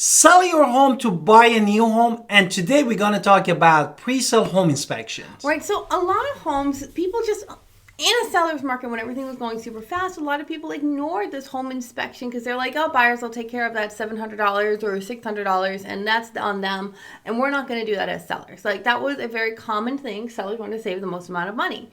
Sell your home to buy a new home, and today we're going to talk about pre-sale home inspections. Right, so a lot of homes, people just, in a seller's market when everything was going super fast, a lot of people ignored this home inspection because they're like, oh, buyers will take care of that $700 or $600 and that's on them, and we're not going to do that as sellers. Like, that was a very common thing. Sellers want to save the most amount of money.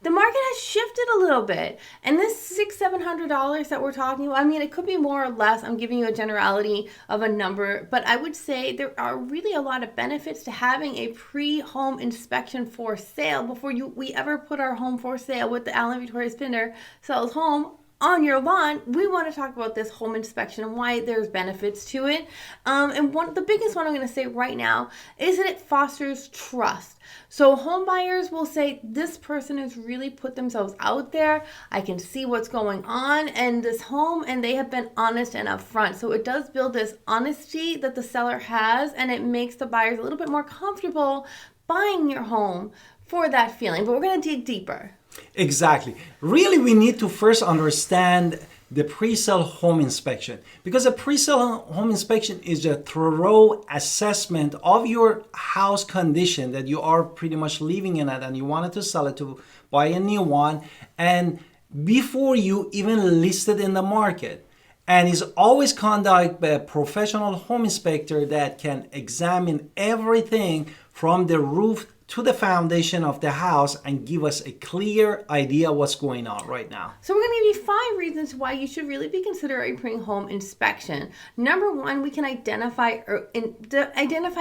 The market has shifted a little bit, and this $700 that we're talking about, I mean, it could be more or less. I'm giving you a generality of a number, but I would say there are really a lot of benefits to having a pre-home inspection for sale before we ever put our home for sale with the Alan Victoria's Pinder sells home on your lawn. We want to talk about this home inspection and why there's benefits to it. And the biggest one I'm going to say right now is that it fosters trust. So home buyers will say, this person has really put themselves out there. I can see what's going on in this home, and they have been honest and upfront. So it does build this honesty that the seller has, and it makes the buyers a little bit more comfortable buying your home for that feeling. But we're going to dig deeper. Exactly. Really, we need to first understand the pre-sale home inspection, because a pre-sale home inspection is a thorough assessment of your house condition that you are pretty much living in it and you wanted to sell it to buy a new one, and before you even list it in the market. And is always conducted by a professional home inspector that can examine everything from the roof to the foundation of the house and give us a clear idea what's going on right now. So we're going to give you 5 reasons why you should really be considering pre-home inspection. Number 1, we can identify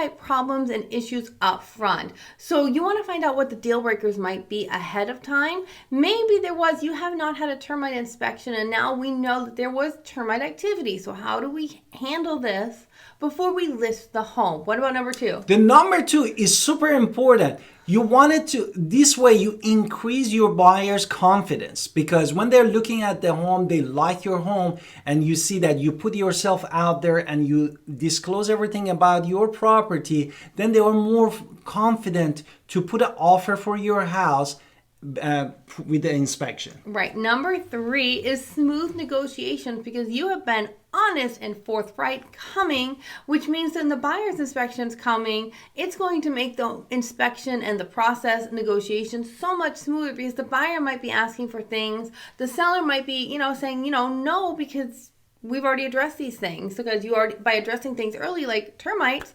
problems and issues up front. So you want to find out what the deal breakers might be ahead of time. Maybe you have not had a termite inspection, and now we know that there was termite activity. So how do we handle this before we list the home? What about number 2? The number 2 is super important. You wanted to, this way you increase your buyer's confidence, because when they're looking at the home, they like your home, and you see that you put yourself out there and you disclose everything about your property, then they are more confident to put an offer for your house with the inspection. Right. Number 3 is smooth negotiations, because you have been honest and forthright coming, which means when the buyer's inspection is coming, it's going to make the inspection and the process negotiation so much smoother, because the buyer might be asking for things. The seller might be, saying, no, because we've already addressed these things. Because by addressing things early, like termites,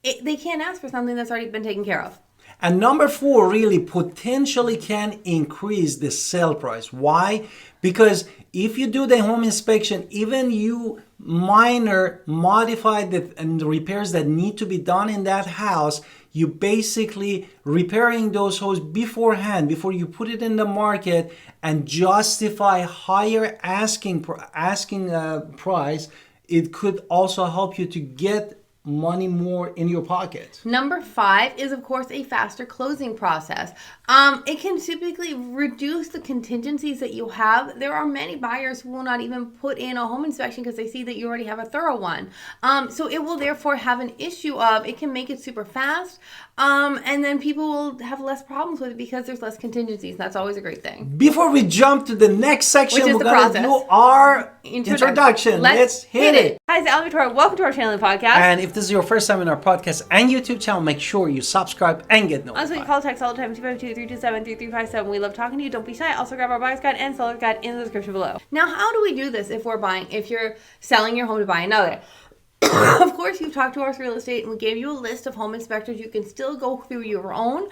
they can't ask for something that's already been taken care of. And number 4 really potentially can increase the sale price. Why? Because if you do the home inspection, even you minor modify and the repairs that need to be done in that house, you basically repairing those homes beforehand, before you put it in the market and justify higher asking price. It could also help you to get money more in your pocket. Number 5 is, of course, a faster closing process. It can typically reduce the contingencies that you have. There are many buyers who will not even put in a home inspection because they see that you already have a thorough one. So it will therefore have an issue of, it can make it super fast, and then people will have less problems with it because there's less contingencies. That's always a great thing. Before we jump to the next section, we're going to do our introduction. Let's hit it. Hi, it's Alan Victoria. Welcome to our channel and podcast. And if this is your first time in our podcast and YouTube channel, make sure you subscribe and get notified. Also, you can call text all the time, 252-327-3357. We love talking to you. Don't be shy. Also, grab our buyer's guide and seller's guide in the description below. Now, how do we do this if you're selling your home to buy another? Of course, you've talked to us real estate, and we gave you a list of home inspectors. You can still go through your own.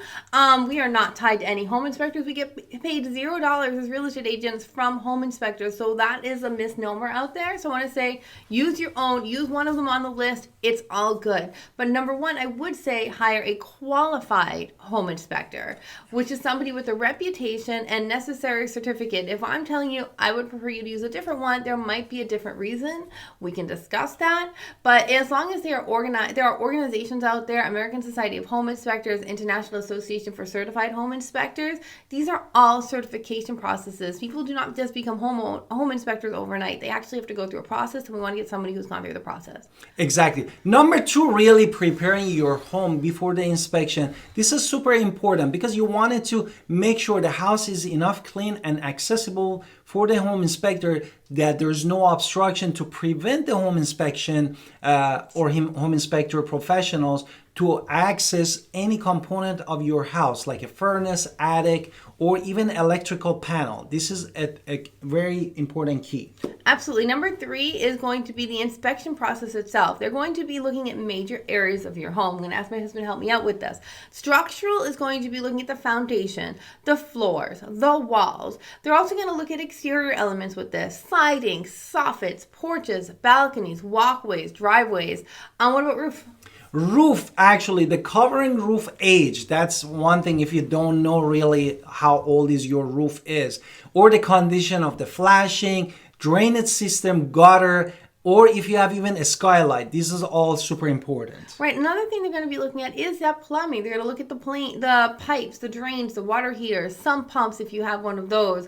We are not tied to any home inspectors. We get paid $0 as real estate agents from home inspectors. So that is a misnomer out there. So I want to say, use your own. Use one of them on the list. It's all good. But number 1, I would say hire a qualified home inspector, which is somebody with a reputation and necessary certificate. If I'm telling you I would prefer you to use a different one, there might be a different reason. We can discuss that. But as long as they are organized, there are organizations out there, American Society of Home Inspectors, International Association for Certified Home Inspectors. These are all certification processes. People do not just become home inspectors overnight. They actually have to go through a process, and we want to get somebody who's gone through the process. Exactly. Number 2, really preparing your home before the inspection. This is super important because you wanted to make sure the house is enough clean and accessible for the home inspector that there's no obstruction to prevent the home inspection home inspector professionals to access any component of your house, like a furnace, attic, or even electrical panel. This is a very important key. Absolutely. Number 3 is going to be the inspection process itself. They're going to be looking at major areas of your home. I'm going to ask my husband to help me out with this. Structural is going to be looking at the foundation, the floors, the walls. They're also going to look at exterior elements with this: siding, soffits, porches, balconies, walkways, driveways. What about roof? Roof, actually, the covering roof age. That's one thing if you don't know really how old is your roof is. Or the condition of the flashing, drainage system, gutter, or if you have even a skylight. This is all super important. Right. Another thing they're going to be looking at is that plumbing. They're going to look at the pipes, the drains, the water heaters, sump pumps if you have one of those.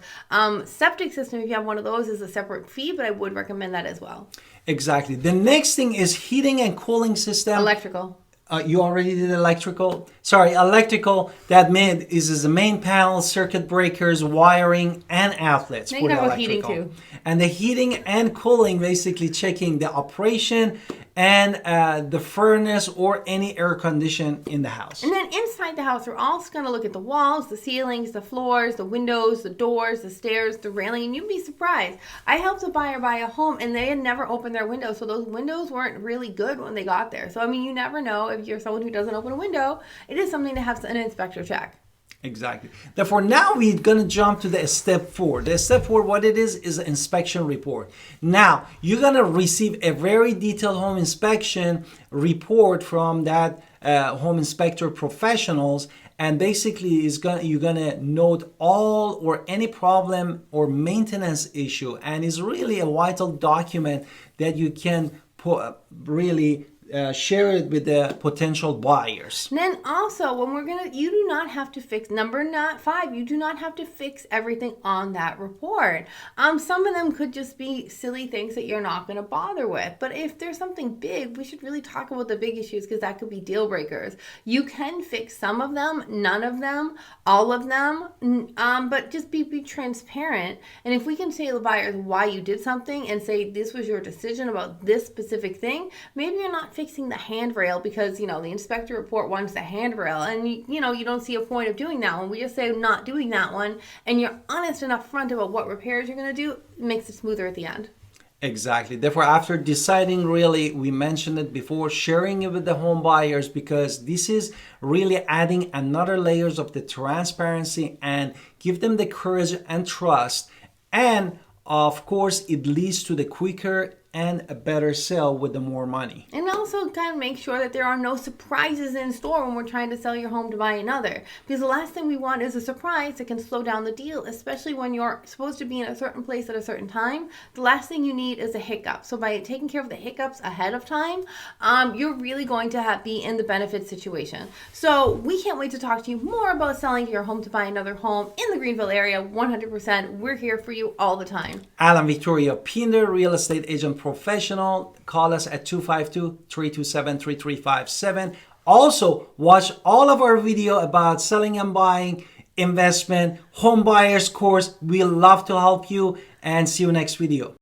Septic system, if you have one of those, is a separate fee, but I would recommend that as well. Exactly. The next thing is heating and cooling system. Electrical. You already did electrical? Sorry, electrical. That is the main panel, circuit breakers, wiring, and outlets for the electrical. Heating too. And the heating and cooling, basically checking the operation and the furnace or any air condition in the house. And then inside the house, we're also going to look at the walls, the ceilings, the floors, the windows, the doors, the stairs, the railing. And you'd be surprised. I helped a buyer buy a home and they had never opened their windows. So those windows weren't really good when they got there. So, I mean, you never know if you're someone who doesn't open a window. It is something to have an inspector check. Exactly. Therefore, now we're going to jump to the step 4. The step 4, what it is an inspection report. Now, you're going to receive a very detailed home inspection report from that home inspector professionals, and basically you're going to note all or any problem or maintenance issue, and it's really a vital document that you can really share it with the potential buyers. And then also, you do not have to fix, number 5, you do not have to fix everything on that report. Some of them could just be silly things that you're not going to bother with. But if there's something big, we should really talk about the big issues, because that could be deal breakers. You can fix some of them, none of them, all of them, but just be transparent. And if we can say to the buyers why you did something and say this was your decision about this specific thing, maybe you're not fixing the handrail because, the inspector report wants the handrail, and you don't see a point of doing that one. We just say not doing that one, and you're honest and upfront about what repairs you're going to do. It makes it smoother at the end. Exactly. Therefore, after deciding, really, we mentioned it before, sharing it with the home buyers, because this is really adding another layers of the transparency and give them the courage and trust. And of course, it leads to the quicker and a better sale with the more money. And also kind of make sure that there are no surprises in store when we're trying to sell your home to buy another. Because the last thing we want is a surprise that can slow down the deal, especially when you're supposed to be in a certain place at a certain time. The last thing you need is a hiccup. So by taking care of the hiccups ahead of time, you're really going to be in the benefit situation. So we can't wait to talk to you more about selling your home to buy another home in the Greenville area. 100%. We're here for you all the time. Alan Victoria Pinder, real estate agent professional. Call us at 252-327-3357. Also, watch all of our video about selling and buying, investment, home buyers course. We love to help you, and see you next video.